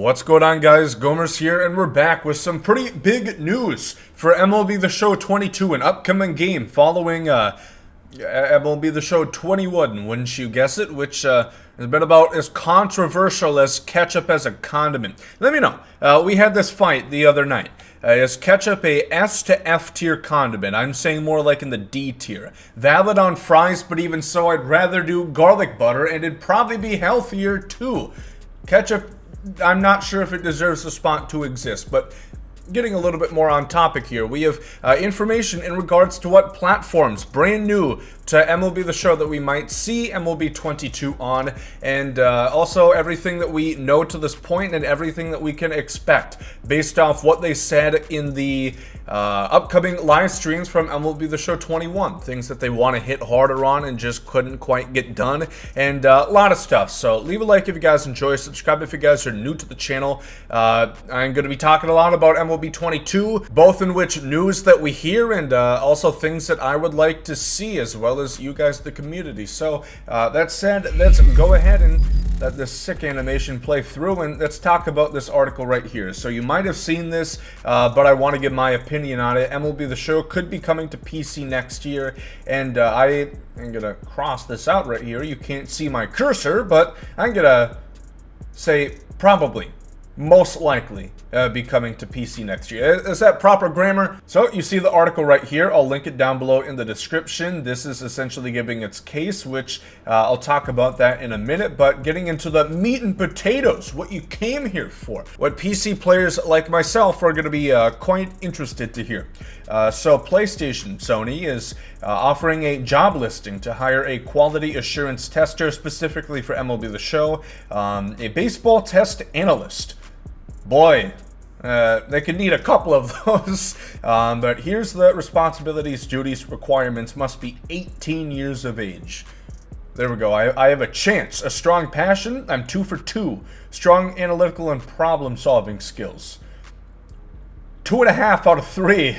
What's going on, guys? Gomer's here, and we're back with some pretty big news for MLB The Show 22, an upcoming game following MLB The Show 21, wouldn't you guess it, which has been about as controversial as ketchup as a condiment. Let me know. We had this fight the other night. Is ketchup a S to F tier condiment? I'm saying more like in the D tier. Valid on fries, but even so, I'd rather do garlic butter, and it'd probably be healthier too. Ketchup, I'm not sure if it deserves a spot to exist, but getting a little bit more on topic here, we have information in regards to what platforms, brand new to MLB The Show, that we might see MLB 22 on, and also everything that we know to this point and everything that we can expect based off what they said in the upcoming live streams from MLB The Show 21, things that they want to hit harder on and just couldn't quite get done, and a lot of stuff. So leave a like if you guys enjoy, subscribe if you guys are new to the channel. I'm going to be talking a lot about MLB 22, both in which news that we hear and also things that I would like to see, as well as you guys, the community. So that said, let's go ahead and let this sick animation play through, and let's talk about this article right here. So you might have seen this, but I want to give my opinion on it. MLB The Show could be coming to PC next year, and I am gonna cross this out right here. You can't see my cursor, but I'm gonna say probably, most likely, be coming to PC next year. Is that proper grammar? So you see the article right here. I'll link it down below in the description. This is essentially giving its case, which I'll talk about that in a minute, but getting into the meat and potatoes, what you came here for, what PC players like myself are going to be quite interested to hear. So PlayStation, Sony is offering a job listing to hire a quality assurance tester specifically for MLB The Show, a baseball test analyst. Boy, they could need a couple of those, but here's the responsibilities, duties, requirements. Must be 18 years of age. There we go. I have a chance. A strong passion. I'm 2 for 2. Strong analytical and problem-solving skills. 2.5 out of 3.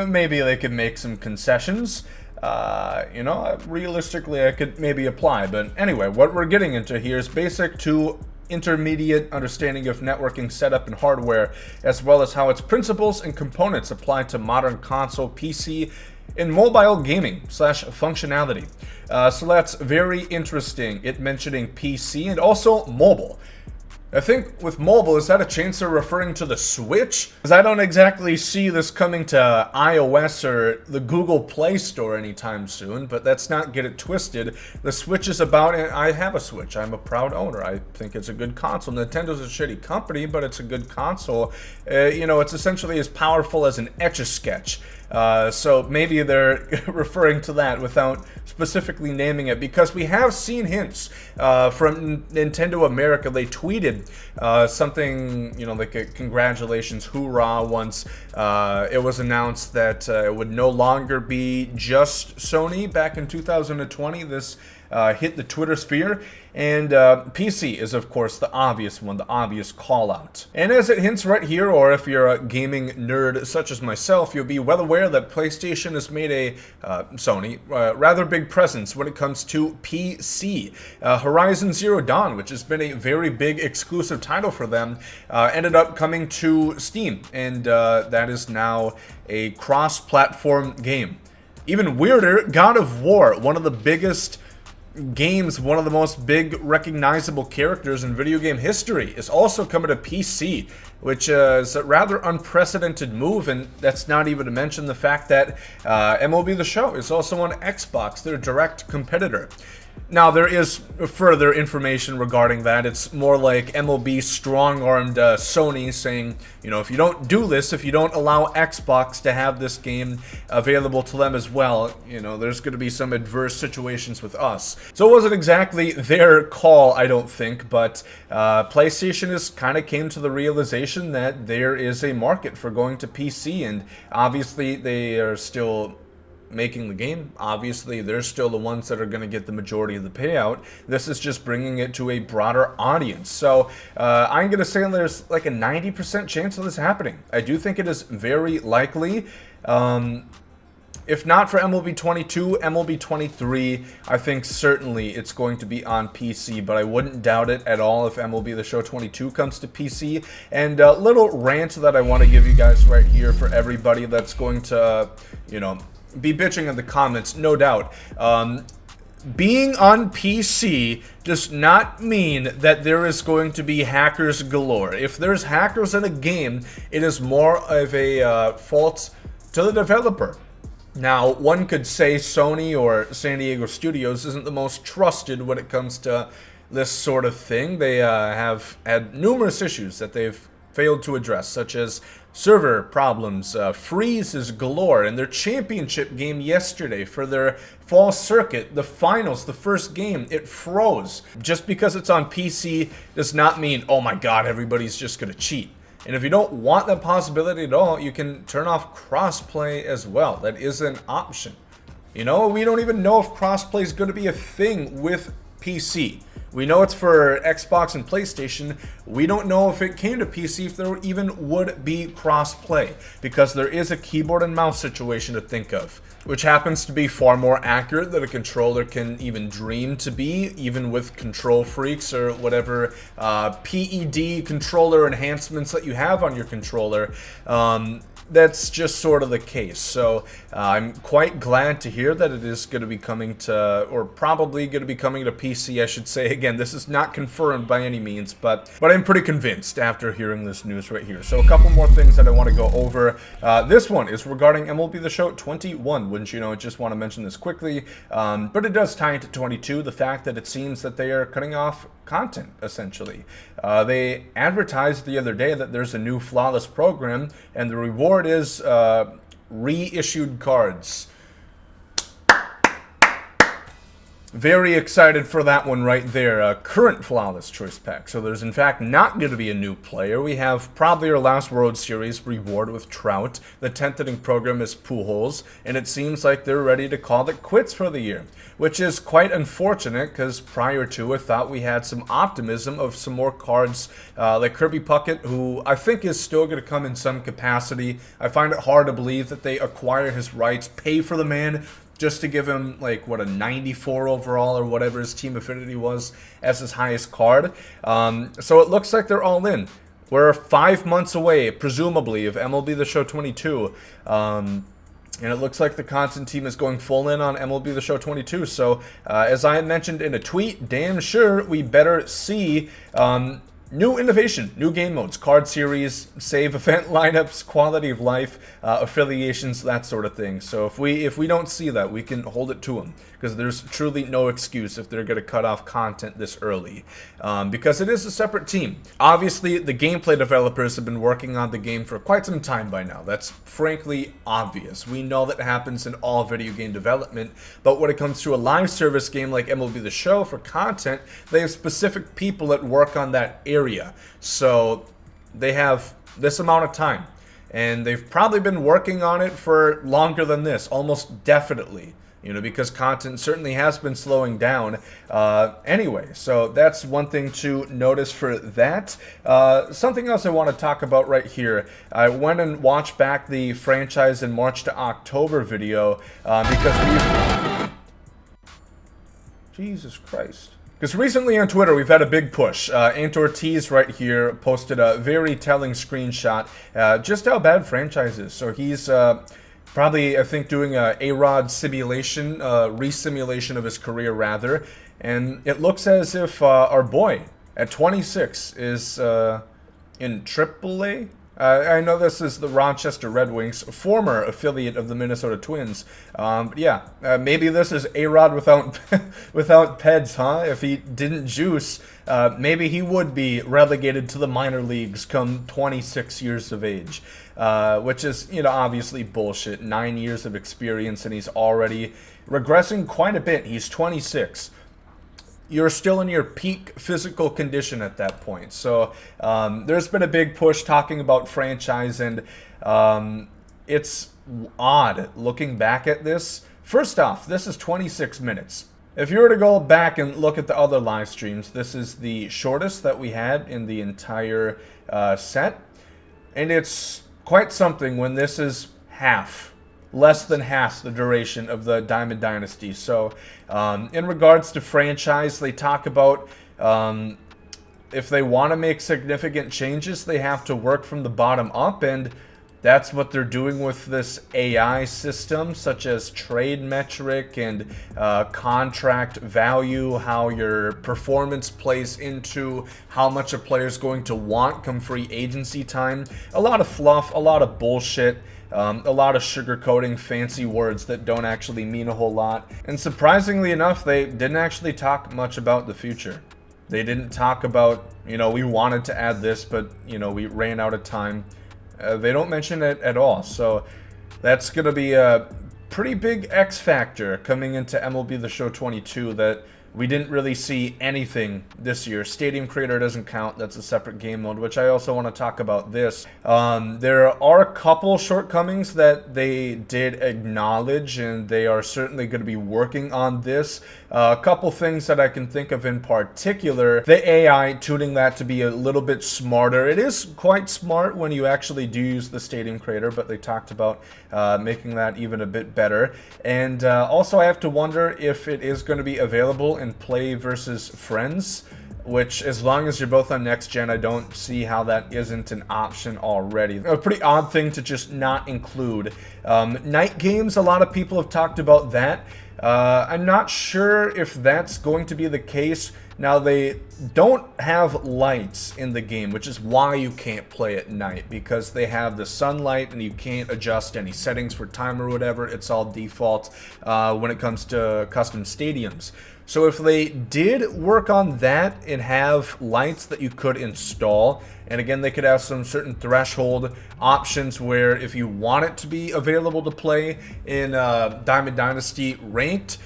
Maybe they could make some concessions. You know, realistically, I could maybe apply. But anyway, what we're getting into here is basic to intermediate understanding of networking setup and hardware, as well as how its principles and components apply to modern console, PC, and mobile gaming / functionality. So that's very interesting, it mentioning PC and also mobile. I think with mobile, is that a chance they're referring to the Switch? Because I don't exactly see this coming to iOS or the Google Play Store anytime soon, but let's not get it twisted. The Switch is about, and I have a Switch. I'm a proud owner. I think it's a good console. Nintendo's a shitty company, but it's a good console. You know, it's essentially as powerful as an Etch-a-Sketch. So maybe they're referring to that without specifically naming it, because we have seen hints from Nintendo America. They tweeted something, you know, like a congratulations, hoorah, once it was announced that it would no longer be just Sony back in 2020. This hit the Twitter sphere, and PC is of course the obvious one, the obvious call out. And as it hints right here, or if you're a gaming nerd such as myself, you'll be well aware that PlayStation has made a Sony rather big presence when it comes to PC. Horizon Zero Dawn, which has been a very big exclusive title for them, ended up coming to Steam, and that is now a cross-platform game. Even weirder, God of War, one of the biggest games, one of the most big recognizable characters in video game history, is also coming to PC, which is a rather unprecedented move, and that's not even to mention the fact that MLB The Show is also on Xbox, their direct competitor. Now, there is further information regarding that. It's more like MLB strong-armed Sony saying, you know, if you don't do this, if you don't allow Xbox to have this game available to them as well, you know, there's going to be some adverse situations with us. So it wasn't exactly their call, I don't think, but PlayStation has kind of came to the realization that there is a market for going to PC, and obviously they are still making the game. Obviously, they're still the ones that are going to get the majority of the payout. This is just bringing it to a broader audience. So I'm going to say there's like a 90% chance of this happening. I do think it is very likely. If not for MLB 22, MLB 23, I think certainly it's going to be on PC, but I wouldn't doubt it at all if MLB The Show 22 comes to PC. And a little rant that I want to give you guys right here for everybody that's going to, you know, be bitching in the comments, no doubt. Being on PC does not mean that there is going to be hackers galore. If there's hackers in a game, it is more of a fault to the developer. Now, one could say Sony or San Diego Studios isn't the most trusted when it comes to this sort of thing. They have had numerous issues that they've failed to address, such as server problems, freezes galore. In their championship game yesterday for their fall circuit, the finals, the first game, it froze. Just because it's on PC does not mean, oh my god, everybody's just gonna cheat. And if you don't want that possibility at all, you can turn off crossplay as well. That is an option. You know, we don't even know if crossplay is going to be a thing with PC. We know it's for Xbox and PlayStation. We don't know if it came to PC if there even would be cross-play, because there is a keyboard and mouse situation to think of, which happens to be far more accurate than a controller can even dream to be, even with control freaks or whatever PED controller enhancements that you have on your controller. That's just sort of the case. So I'm quite glad to hear that it is going to be coming to, or probably going to be coming to PC, I should say. Again, this is not confirmed by any means, but I'm pretty convinced after hearing this news right here. So a couple more things that I want to go over. This one is regarding MLB The Show 21. Wouldn't you know, I just want to mention this quickly. But it does tie into 22, the fact that it seems that they are cutting off content, essentially. They advertised the other day that there's a new flawless program, and the reward is reissued cards. Very excited for that one right there. Current Flawless Choice Pack. So there's in fact not going to be a new player. We have probably our last World Series reward with Trout. The 10th inning program is Pujols. And it seems like they're ready to call it quits for the year. Which is quite unfortunate, because prior to it, I thought we had some optimism of some more cards like Kirby Puckett, who I think is still going to come in some capacity. I find it hard to believe that they acquire his rights, pay for the man, just to give him, like, what, a 94 overall or whatever his team affinity was as his highest card. So it looks like they're all in. We're 5 months away, presumably, of MLB The Show 22. And it looks like the content team is going full in on MLB The Show 22. So, as I had mentioned in a tweet, damn sure we better see new innovation, new game modes, card series, save event lineups, quality of life, affiliations, that sort of thing. So if we don't see that, we can hold it to them, because there's truly no excuse if they're going to cut off content this early, because it is a separate team. Obviously, the gameplay developers have been working on the game for quite some time by now. That's frankly obvious. We know that happens in all video game development, but when it comes to a live service game like MLB The Show for content, they have specific people that work on that area. So they have this amount of time, and they've probably been working on it for longer than this, almost definitely, you know, because content certainly has been slowing down anyway. So that's one thing to notice for that. Something else I want to talk about right here. I went and watched back the franchise in March to October video because Jesus Christ. Because recently on Twitter, we've had a big push. Ant Ortiz right here posted a very telling screenshot just how bad franchise is. So he's probably, I think, doing a A-Rod simulation, re-simulation of his career, rather. And it looks as if our boy at 26 is in AAA. I know this is the Rochester Red Wings, former affiliate of the Minnesota Twins. But yeah, maybe this is A-Rod without without Peds, huh? If he didn't juice, maybe he would be relegated to the minor leagues come 26 years of age. Which is, you know, obviously bullshit. 9 years of experience, and he's already regressing quite a bit. He's 26. You're still in your peak physical condition at that point. So there's been a big push talking about franchise, and it's odd looking back at this. First off, this is 26 minutes. If you were to go back and look at the other live streams, this is the shortest that we had in the entire set. And it's quite something when this is half less than half the duration of the Diamond Dynasty. So in regards to franchise, they talk about if they want to make significant changes, they have to work from the bottom up, and that's what they're doing with this AI system, such as trade metric and contract value, how your performance plays into how much a player is going to want come free agency time. A lot of fluff, a lot of bullshit. A lot of sugarcoating fancy words that don't actually mean a whole lot. And surprisingly enough, they didn't actually talk much about the future. They didn't talk about, you know, we wanted to add this, but, you know, we ran out of time. They don't mention it at all. So that's going to be a pretty big X factor coming into MLB The Show 22 that we didn't really see anything this year. Stadium Creator doesn't count. That's a separate game mode, which I also want to talk about this. There are a couple shortcomings that they did acknowledge, and they are certainly going to be working on this. A couple things that I can think of in particular. The AI, tuning that to be a little bit smarter. It is quite smart when you actually do use the Stadium Creator, but they talked about making that even a bit better. And also I have to wonder if it is going to be available in Play versus Friends, which, as long as you're both on next gen, I don't see how that isn't an option already. A pretty odd thing to just not include. Night games, a lot of people have talked about that. I'm not sure if that's going to be the case. Now, they don't have lights in the game, which is why you can't play at night, because they have the sunlight and you can't adjust any settings for time or whatever. It's all default when it comes to custom stadiums. So if they did work on that and have lights that you could install, and again, they could have some certain threshold options where if you want it to be available to play in Diamond Dynasty Ranked,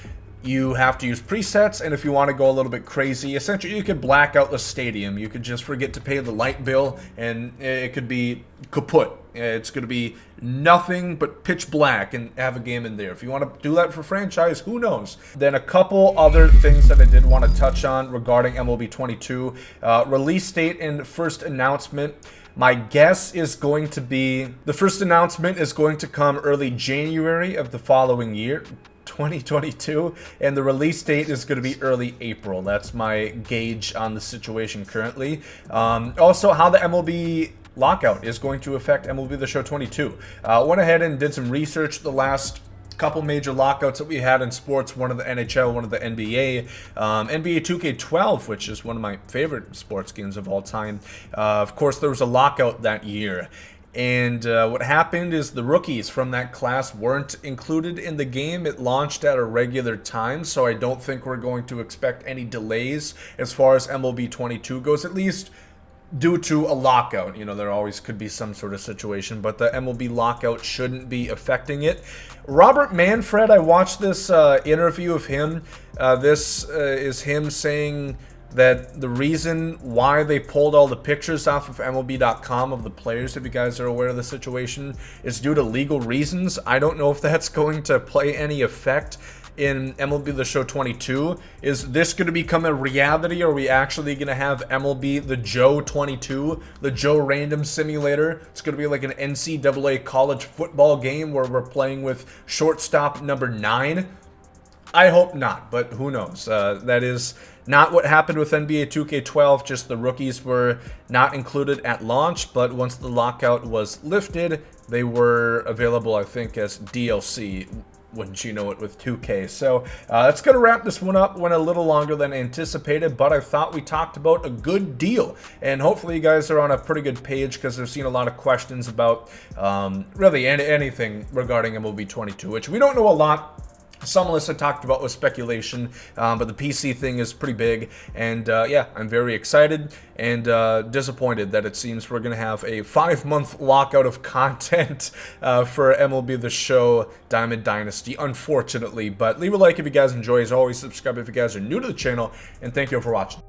you have to use presets, and if you want to go a little bit crazy, essentially you could black out the stadium. You could just forget to pay the light bill, and it could be kaput. It's going to be nothing but pitch black and have a game in there. If you want to do that for franchise, who knows? Then a couple other things that I did want to touch on regarding MLB 22. Release date and first announcement. My guess is going to be, the first announcement is going to come early January of the following year, 2022, and the release date is going to be early April. That's my gauge on the situation currently. Also, how the MLB lockout is going to affect MLB The Show 22. Went ahead and did some research. The last couple major lockouts that we had in sports, one of the NHL, one of the NBA, NBA 2K12, which is one of my favorite sports games of all time. Of course, there was a lockout that year. And what happened is the rookies from that class weren't included in the game. It launched at a regular time, so I don't think we're going to expect any delays as far as MLB 22 goes, at least due to a lockout. You know, there always could be some sort of situation, but the MLB lockout shouldn't be affecting it. Robert Manfred, I watched this interview of him. This is him saying that the reason why they pulled all the pictures off of MLB.com of the players, if you guys are aware of the situation, is due to legal reasons. I don't know if that's going to play any effect in MLB The Show 22. Is this going to become a reality? Are we actually going to have MLB The Joe 22, the Joe Random Simulator? It's going to be like an NCAA college football game where we're playing with shortstop number 9. I hope not, but who knows? That is not what happened with NBA 2K12, just the rookies were not included at launch, but once the lockout was lifted, they were available, I think, as DLC, wouldn't you know it, with 2K. So that's going to wrap this one up. Went a little longer than anticipated, but I thought we talked about a good deal. And hopefully you guys are on a pretty good page, because I've seen a lot of questions about really anything regarding MLB 22, which we don't know a lot. Some lists I talked about was speculation, but the PC thing is pretty big, and yeah, I'm very excited and disappointed that it seems we're going to have a 5-month lockout of content for MLB The Show Diamond Dynasty, unfortunately. But leave a like if you guys enjoy. As always, subscribe if you guys are new to the channel, and thank you for watching.